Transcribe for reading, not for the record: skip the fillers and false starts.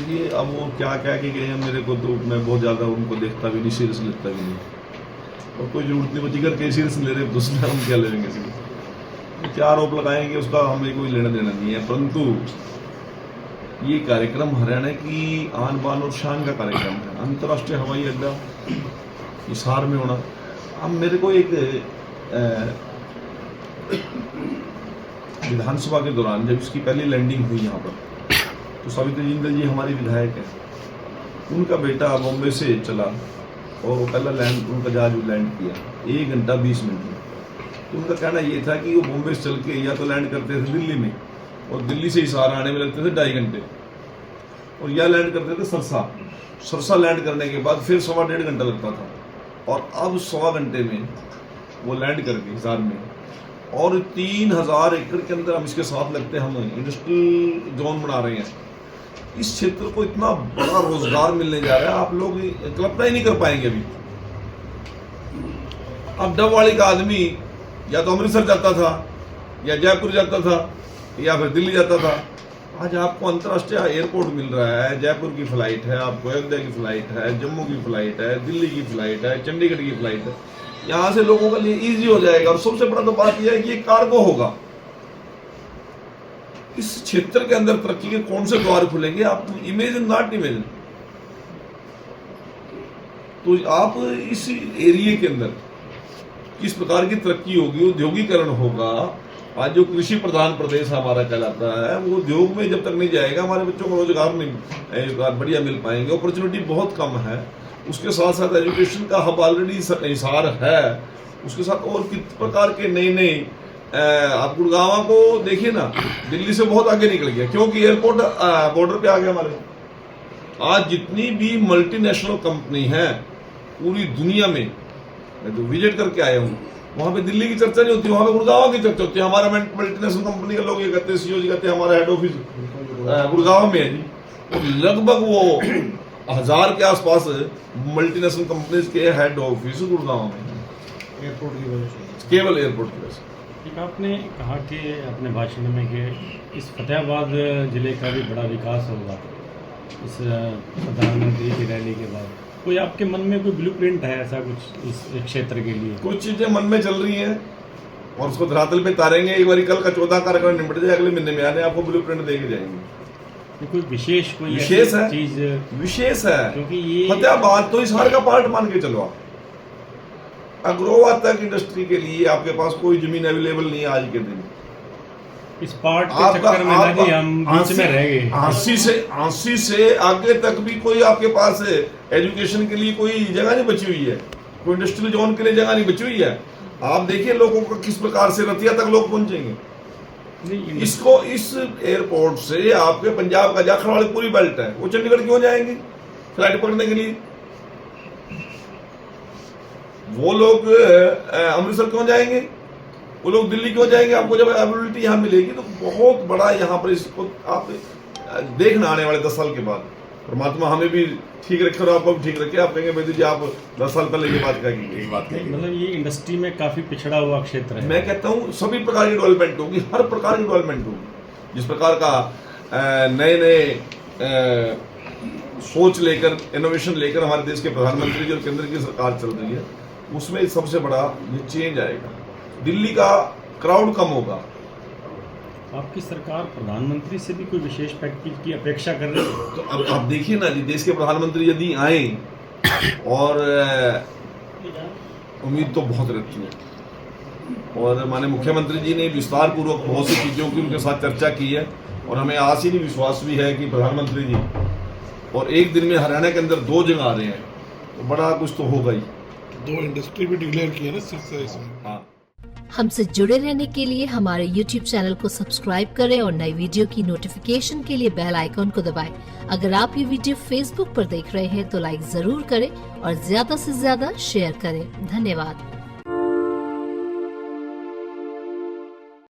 देखिए अब वो क्या क्या के गए हैं मेरे को तो मैं बहुत ज़्यादा उनको देखता भी नहीं, सीरियस लेता भी नहीं, और कोई जरूरत नहीं, वो जिगर के सीरियस ले रहे दूसरा हम क्या लेंगे सीरियस, क्या आरोप लगाएंगे उसका हमें कोई लेना देना नहीं है। परंतु ये कार्यक्रम हरियाणा की आन बान और शान का कार्यक्रम है, अंतर्राष्ट्रीय हवाई अड्डा हिसार में होना। अब मेरे को एक विधानसभा के दौरान जब इसकी पहली लैंडिंग हुई यहाँ पर, तो सावित्री जिंदल जी हमारी विधायक है, उनका बेटा बॉम्बे से चला और वो पहला लैंड उनका जहाज लैंड किया 1 घंटा 20 मिनट में। तो उनका कहना ये था कि वो बॉम्बे से चल के या तो लैंड करते थे दिल्ली में, और दिल्ली से हिसार आने में लगते थे 2.5 घंटे, और या लैंड करते थे सरसा लैंड करने के बाद फिर 1.5 घंटा लगता था, और अब 1.25 घंटे में वो लैंड करके हिसार में, और 3000 एकड़ के अंदर हम इसके साथ लगते हम इंडस्ट्रियल जोन बना रहे हैं। इस क्षेत्र को इतना बड़ा रोजगार मिलने जा रहा है, आप लोग कल्पना ही नहीं कर पाएंगे। अभी अब डबवाली का आदमी या तो अमृतसर जाता था, या जयपुर जाता था, या फिर दिल्ली जाता था। आज आपको अंतर्राष्ट्रीय एयरपोर्ट मिल रहा है, जयपुर की फ्लाइट है, आपको अयोध्या की फ्लाइट है, जम्मू की फ्लाइट है, दिल्ली की फ्लाइट है, चंडीगढ़ की फ्लाइट है। यहाँ से लोगों के लिए इजी हो जाएगा, और सबसे बड़ा तो बात यह है कि ये कार्गो होगा। इस क्षेत्र के अंदर तरक्की के कौन से द्वार खुलेंगे, आप इमेजिन नॉट इमेजिन। तो आप इस एरिया के अंदर किस प्रकार की तरक्की होगी, औद्योगिकरण होगा। आज जो कृषि प्रधान प्रदेश हमारा कहलाता है, वो उद्योग में जब तक नहीं जाएगा हमारे बच्चों को रोजगार नहीं बढ़िया मिल पाएंगे, अपॉर्चुनिटी बहुत कम है। उसके साथ साथ एजुकेशन का हब ऑलरेडी हिसार है, उसके साथ और किस प्रकार के नए आप गुड़गांव को देखिए ना, दिल्ली से बहुत आगे निकल गया, क्योंकि एयरपोर्ट बॉर्डर पे आ गया हमारे। आज जितनी भी मल्टीनेशनल कंपनी है पूरी दुनिया में, मैं जो विजिट करके आया हूँ, वहां पे दिल्ली की चर्चा नहीं होती, वहां पे गुड़गांव की चर्चा होती है। हमारा मल्टीनेशनल कंपनी के लोग ये कहते हैं, सीईओ जी कहते हैं हमारा हेड ऑफिस गुड़गांव में है जी, और लगभग वो 1000 के आसपास मल्टीनेशनल कंपनीज के हेड ऑफिस गुड़गांव में, एयरपोर्ट की वजह से, केवल एयरपोर्ट की वजह से। आपने कहा कि अपने भाषण में कि इस फतेहाबाद जिले का भी बड़ा विकास होगा इस प्रधानमंत्री की रैली के बाद। कोई आपके मन में कोई ब्लूप्रिंट है ऐसा कुछ इस क्षेत्र के लिए? कुछ चीजें मन में चल रही हैं और उसको धरातल पे उतारेंगे। एक बार कल का 14 कार्यक्रम निपट जाए, अगले महीने में आने आपको ब्लूप्रिंट देके जाएंगे। कोई विशेष है चीज विशेष है, क्योंकि ये फतेहाबाद तो हिसार का पार्ट मान के चलो। आप अग्रोवा तक इंडस्ट्री के लिए आपके पास कोई जमीन अवेलेबल नहीं है आज के दिन। इस पार्ट के चक्कर में ना जी हम बीच में रह गए। 80 से आगे तक भी कोई आपके पास एजुकेशन के लिए कोई जगह नहीं बची हुई है, कोई इंडस्ट्रियल जोन के लिए जगह नहीं बची हुई है। आप देखिए लोगों को किस प्रकार से रतिया तक लोग पहुंचेंगे। इसको इस एयरपोर्ट से आपके पंजाब का जाखड़ वाली पूरी बेल्ट है, वो चंडीगढ़ क्यों जाएंगे फ्लाइट पकड़ने के लिए? वो लोग अमृतसर क्यों जाएंगे? वो लोग दिल्ली क्यों जाएंगे? आपको जब अवेलेबिलिटी यहाँ मिलेगी तो बहुत बड़ा यहाँ पर इसको आप देखना आने वाले 10 साल के बाद। परमात्मा हमें भी ठीक रखे और आपको भी ठीक रखे। आप कहेंगे भाई जी आप 10 साल पहले ये बात कहेंगे। मतलब ये इंडस्ट्री में काफी पिछड़ा हुआ क्षेत्र है। मैं कहता हूँ सभी प्रकार की डेवलपमेंट होगी, हर प्रकार की डेवलपमेंट होगी। जिस प्रकार का नए सोच लेकर, इनोवेशन लेकर हमारे देश के प्रधानमंत्री जी और केंद्र की सरकार चल रही है, उसमें सबसे बड़ा ये चेंज आएगा। दिल्ली का क्राउड कम होगा। आपकी सरकार प्रधानमंत्री से भी कोई विशेष पैकेज की अपेक्षा कर रही है? तो अब आप देखिए ना जी, देश के प्रधानमंत्री यदि आए, और उम्मीद तो बहुत रहती है, और माननीय मुख्यमंत्री जी ने विस्तार पूर्वक बहुत सी चीजों की उनके साथ चर्चा की है, और हमें आस ही नहीं विश्वास भी है कि प्रधानमंत्री जी और एक दिन में हरियाणा के अंदर 2 जगह आ रहे हैं, तो बड़ा कुछ तो होगा ही। 2 इंडस्ट्री भी डिक्लेयर की है ना सिर्फ इसमें। हाँ, हमसे जुड़े रहने के लिए हमारे YouTube चैनल को सब्सक्राइब करें और नई वीडियो की नोटिफिकेशन के लिए बेल आइकॉन को दबाएं। अगर आप ये वीडियो Facebook पर देख रहे हैं तो लाइक जरूर करें और ज्यादा से ज्यादा शेयर करें। धन्यवाद।